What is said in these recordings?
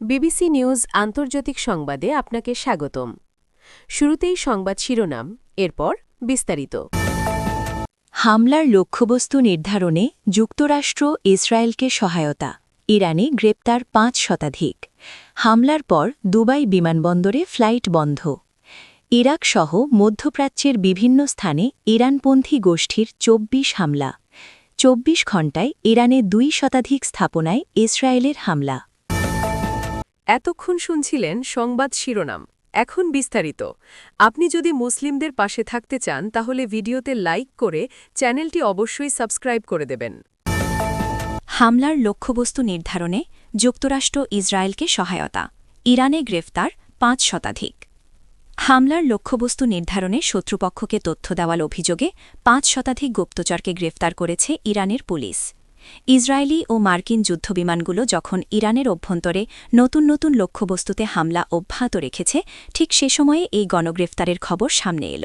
BBC news আন্তর্জাতিক সংবাদে আপনাকে স্বাগতম। শুরুতেই সংবাদ শিরোনাম, এরপর বিস্তারিত। হামলার লক্ষ্যবস্তু নির্ধারণে যুক্তরাষ্ট্র ইসরায়েলকে সহায়তা, ইরানে গ্রেপ্তার ৫ শতাধিক। হামলার পর দুবাই বিমানবন্দরে ফ্লাইট বন্ধ। ইরাকসহ মধ্যপ্রাচ্যের বিভিন্ন স্থানে ইরানপন্থী গোষ্ঠীর ২৪ হামলা। ২৪ ঘণ্টায় ইরানে ২ শতাধিক স্থাপনায় ইসরায়েলের হামলা। এতক্ষণ শুনছিলেন সংবাদ শিরোনাম, এখন বিস্তারিত। আপনি যদি মুসলিমদের পাশে থাকতে চান তাহলে ভিডিওতে লাইক করে চ্যানেলটি অবশ্যই সাবস্ক্রাইব করে দেবেন। হামলার লক্ষ্যবস্তু নির্ধারণে যুক্তরাষ্ট্র ইসরায়েলকে সহায়তা, ইরানে গ্রেফতার ৫ শতাধিক। হামলার লক্ষ্যবস্তু নির্ধারণে শত্রুপক্ষকে তথ্য দেওয়ার অভিযোগে ৫ শতাধিক গুপ্তচরকে গ্রেফতার করেছে ইরানের পুলিশ। ইসরায়েলি ও মার্কিন যুদ্ধবিমানগুলো যখন ইরানের অভ্যন্তরে নতুন নতুন লক্ষ্যবস্তুতে হামলা অব্যাহত রেখেছে, ঠিক সে সময়ে এই গণগ্রেফতারের খবর সামনে এল।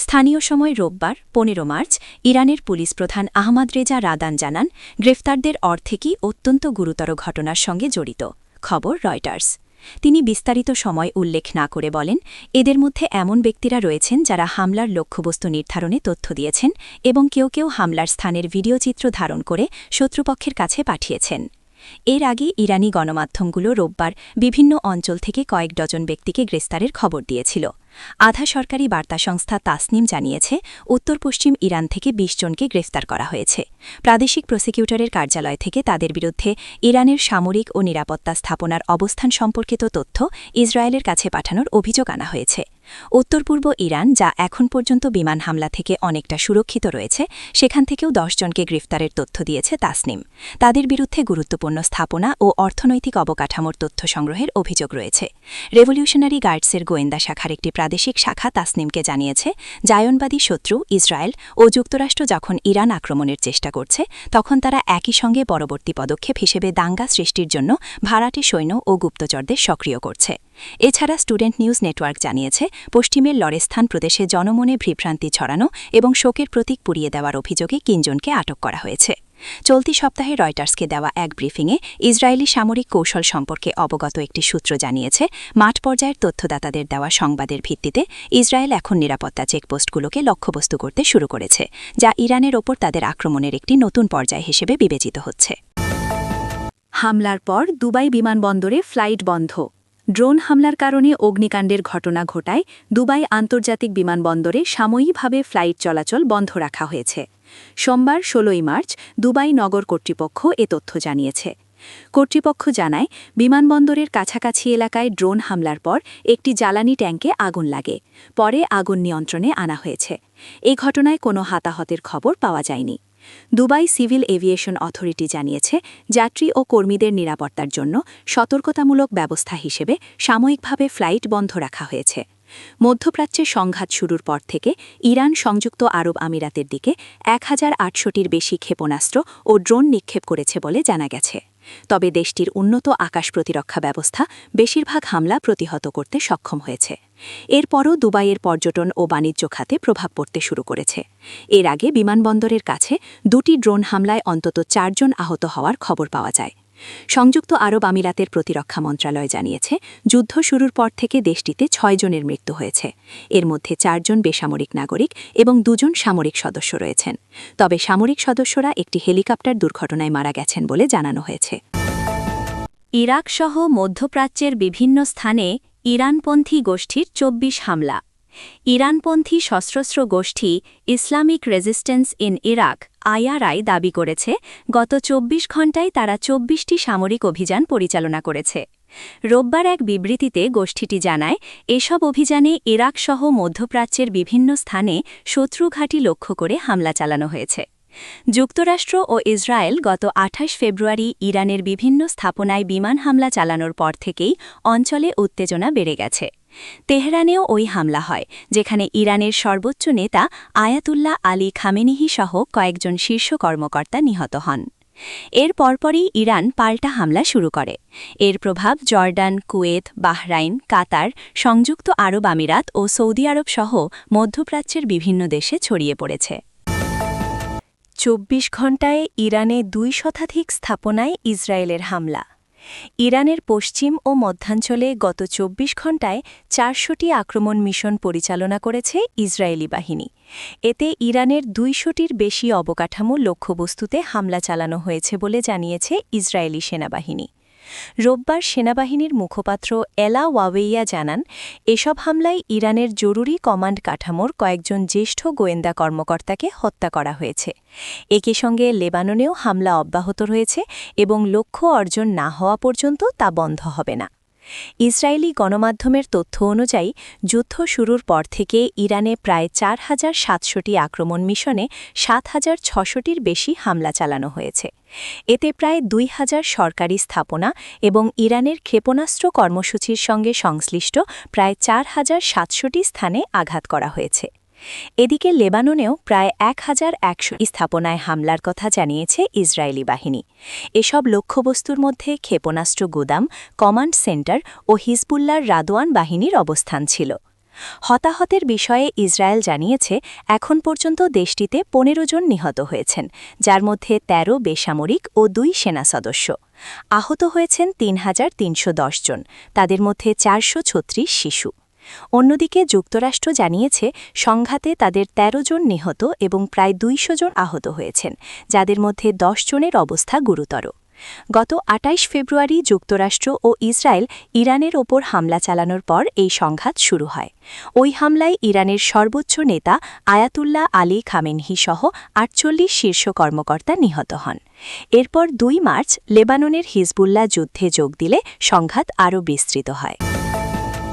স্থানীয় সময় রোববার ১৫ মার্চ ইরানের পুলিশ প্রধান আহমাদ রেজা রাদান জানান, গ্রেফতারদের অর্ধেকই অত্যন্ত গুরুতর ঘটনার সঙ্গে জড়িত। খবর রয়টার্স। তিনি বিস্তারিত সময় উল্লেখ না করে বলেন, এদের মধ্যে এমন ব্যক্তিরা রয়েছেন যারা হামলার লক্ষ্যবস্তু নির্ধারণে তথ্য দিয়েছেন এবং কেউ কেউ হামলার স্থানের ভিডিওচিত্র ধারণ করে শত্রুপক্ষের কাছে পাঠিয়েছেন। এর আগে ইরানি গণমাধ্যমগুলো রোববার বিভিন্ন অঞ্চল থেকে কয়েক ডজন ব্যক্তিকে গ্রেফতারের খবর দিয়েছিল। আধা সরকারি বার্তা সংস্থা তাসনিম জানিয়েছে, উত্তর পশ্চিম ইরান থেকে ২০ জনকে গ্রেফতার করা হয়েছে। প্রাদেশিক প্রসিকিউটরের কার্যালয় থেকে তাদের বিরুদ্ধে ইরানের সামরিক ও নিরাপত্তা স্থাপনার অবস্থান সম্পর্কিত তথ্য ইসরায়েলের কাছে পাঠানোর অভিযোগ আনা হয়েছে। উত্তর পূর্ব ইরান, যা এখন পর্যন্ত বিমান হামলা থেকে অনেকটা সুরক্ষিত রয়েছে, সেখান থেকেও ১০ জনকে গ্রেফতারের তথ্য দিয়েছে তাসনিম। তাদের বিরুদ্ধে গুরুত্বপূর্ণ স্থাপনা ও অর্থনৈতিক অবকাঠামোর তথ্য সংগ্রহের অভিযোগ রয়েছে। রেভলিউশনারি গার্ডসের গোয়েন্দা শাখার একটি প্রাদেশিক শাখা তাসনিমকে জানিয়েছে, জায়নবাদী শত্রু ইসরায়েল ও যুক্তরাষ্ট্র যখন ইরান আক্রমণের চেষ্টা করছে, তখন তারা একই সঙ্গে পরবর্তী পদক্ষেপ হিসেবে দাঙ্গা সৃষ্টির জন্য ভাড়াটে সৈন্য ও গুপ্তচরদের সক্রিয় করছে। এছাড়া স্টুডেন্ট নিউজ নেটওয়ার্ক জানিয়েছে, পশ্চিমের লরেস্থান প্রদেশে জনমনে বিভ্রান্তি ছড়ানো এবং শোকের প্রতীক পুড়িয়ে দেওয়ার অভিযোগে ৩ জনকে আটক করা হয়েছে। চলতি সপ্তাহে রয়টার্সকে দেওয়া এক ব্রিফিংয়ে ইসরায়েলি সামরিক কৌশল সম্পর্কে অবগত একটি সূত্র জানিয়েছে, মাঠ পর্যায়ের তথ্যদাতাদের দেওয়া সংবাদের ভিত্তিতে ইসরায়েল এখন নিরাপত্তা চেকপোস্টগুলোকে লক্ষ্যবস্তু করতে শুরু করেছে, যা ইরানের ওপর তাদের আক্রমণের একটি নতুন পর্যায় হিসেবে বিবেচিত হচ্ছে। হামলার পর দুবাই বিমানবন্দরে ফ্লাইট বন্ধ। ড্রোন হামলার কারণে অগ্নিকাণ্ডের ঘটনা ঘটায় দুবাই আন্তর্জাতিক বিমানবন্দরে সাময়িকভাবে ফ্লাইট চলাচল বন্ধ রাখা হয়েছে। সোমবার ১৬ মার্চ দুবাই নগর কর্তৃপক্ষ এ তথ্য জানিয়েছে। কর্তৃপক্ষ জানায়, বিমানবন্দরের কাছাকাছি এলাকায় ড্রোন হামলার পর একটি জ্বালানি ট্যাঙ্কে আগুন লাগে। পরে আগুন নিয়ন্ত্রণে আনা হয়েছে। এ ঘটনায় কোনো হতাহতের খবর পাওয়া যায়নি। দুবাই সিভিল এভিয়েশন অথরিটি জানিয়েছে, যাত্রী ও কর্মীদের নিরাপত্তার জন্য সতর্কতামূলক ব্যবস্থা হিসেবে সাময়িকভাবে ফ্লাইট বন্ধ রাখা হয়েছে। মধ্যপ্রাচ্যে সংঘাত শুরুর পর থেকে ইরান সংযুক্ত আরব আমিরাতের দিকে ১,৮০০টির বেশি ক্ষেপণাস্ত্র ও ড্রোন নিক্ষেপ করেছে বলে জানা গেছে। তবে দেশটির উন্নত আকাশ প্রতিরক্ষা ব্যবস্থা বেশিরভাগ হামলা প্রতিহত করতে সক্ষম হয়েছে। এরপরও দুবাইয়ের পর্যটন ও বাণিজ্য খাতে প্রভাব পড়তে শুরু করেছে। এর আগে বিমানবন্দরের কাছে ২টি ড্রোন হামলায় অন্তত ৪ জন আহত হওয়ার খবর পাওয়া যায়। সংযুক্ত আরব আমিরাতের প্রতিরক্ষা মন্ত্রণালয় জানিয়েছে, যুদ্ধ শুরুর পর থেকে দেশটিতে ৬ জনের মৃত্যু হয়েছে। এর মধ্যে ৪ জন বেসামরিক নাগরিক এবং ২ জন সামরিক সদস্য রয়েছেন। তবে সামরিক সদস্যরা একটি হেলিকপ্টার দুর্ঘটনায় মারা গেছেন বলে জানানো হয়েছে। ইরাকসহ মধ্যপ্রাচ্যের বিভিন্ন স্থানে ইরানপন্থী গোষ্ঠীর ২৪ হামলা। ইরানপন্থী সশস্ত্র গোষ্ঠী Islamic resistance in Iraq IRI দাবি করেছে, গত ২৪ ঘণ্টায় তারা ২৪টি সামরিক অভিযান পরিচালনা করেছে। রোববার এক বিবৃতিতে গোষ্ঠীটি জানায়, এসব অভিযানে ইরাকসহ মধ্যপ্রাচ্যের বিভিন্ন স্থানে শত্রু ঘাঁটি লক্ষ্য করে হামলা চালানো হয়েছে। যুক্তরাষ্ট্র ও ইসরায়েল গত ২৮ ফেব্রুয়ারি ইরানের বিভিন্ন স্থাপনায় বিমান হামলা চালানোর পর থেকেই অঞ্চলে উত্তেজনা বেড়ে গেছে। তেহরানেও ওই হামলা হয়, যেখানে ইরানের সর্বোচ্চ নেতা আয়াতুল্লাহ আলী খামেনিহি সহ কয়েকজন শীর্ষ কর্মকর্তা নিহত হন। এর পরপরই ইরান পাল্টা হামলা শুরু করে। এর প্রভাব জর্ডান, কুয়েত, বাহরাইন, কাতার, সংযুক্ত আরব আমিরাত ও সৌদি আরব সহ মধ্যপ্রাচ্যের বিভিন্ন দেশে ছড়িয়ে পড়েছে। ২৪ ঘণ্টায় ইরানে ২ শতাধিক স্থাপনায় ইসরায়েলের হামলা। ইরানের পশ্চিম ও মধ্যাঞ্চলে গত ২৪ ঘণ্টায় ৪০০টি আক্রমণ মিশন পরিচালনা করেছে ইসরায়েলি বাহিনী। এতে ইরানের ২০০টির বেশি অবকাঠামো লক্ষ্যবস্তুতে হামলা চালানো হয়েছে বলে জানিয়েছে ইসরায়েলি সেনাবাহিনী। রোববার সেনাবাহিনীর মুখপাত্র এলা ওয়াওয়েইয়া জানান, এসব হামলায় ইরানের জরুরি কমান্ড কাঠামোর কয়েকজন জ্যেষ্ঠ গোয়েন্দা কর্মকর্তাকে হত্যা করা হয়েছে। একই সঙ্গে লেবাননেও হামলা অব্যাহত রয়েছে এবং লক্ষ্য অর্জন না হওয়া পর্যন্ত তা বন্ধ হবে না। ইসরায়েলি গণমাধ্যমের তথ্য অনুযায়ী যুদ্ধ শুরুর পর থেকে ইরানে প্রায় ৪,৭০০টি আক্রমণ মিশনে ৭,৬০০টির বেশি হামলা চালানো হয়েছে। এতে প্রায় ২,০০০ সরকারি স্থাপনা এবং ইরানের ক্ষেপণাস্ত্র কর্মসূচির সঙ্গে সংশ্লিষ্ট প্রায় ৪,৭০০টি স্থানে আঘাত করা হয়েছে। এদিকে লেবাননেও প্রায় ১,১০০ স্থাপনায় হামলার কথা জানিয়েছে ইসরায়েলি বাহিনী। এসব লক্ষ্যবস্তুর মধ্যে ক্ষেপণাস্ত্র গুদাম, কমান্ড সেন্টার ও হিজবুল্লাহর রাদওয়ান বাহিনীর অবস্থান ছিল। হতাহতের বিষয়ে ইসরায়েল জানিয়েছে, এখন পর্যন্ত দেশটিতে ১৫ জন নিহত হয়েছেন, যার মধ্যে ১৩ বেসামরিক ও ২ সেনা সদস্য। আহত হয়েছেন ৩,৩১০ জন, তাদের মধ্যে ৪৩৬ শিশু। অন্যদিকে যুক্তরাষ্ট্র জানিয়েছে, সংঘাতে তাদের ১৩ জন নিহত এবং প্রায় ২০০ জন আহত হয়েছেন, যাদের মধ্যে ১০ জনের অবস্থা গুরুতর। গত ২৮ ফেব্রুয়ারি যুক্তরাষ্ট্র ও ইসরায়েল ইরানের ওপর হামলা চালানোর পর এই সংঘাত শুরু হয়। ওই হামলায় ইরানের সর্বোচ্চ নেতা আয়াতুল্লাহ আলী খামেনহি সহ ৪৮ শীর্ষ কর্মকর্তা নিহত হন। এরপর ২ মার্চ লেবাননের হিজবুল্লাহ যুদ্ধে যোগ দিলে সংঘাত আরও বিস্তৃত হয়।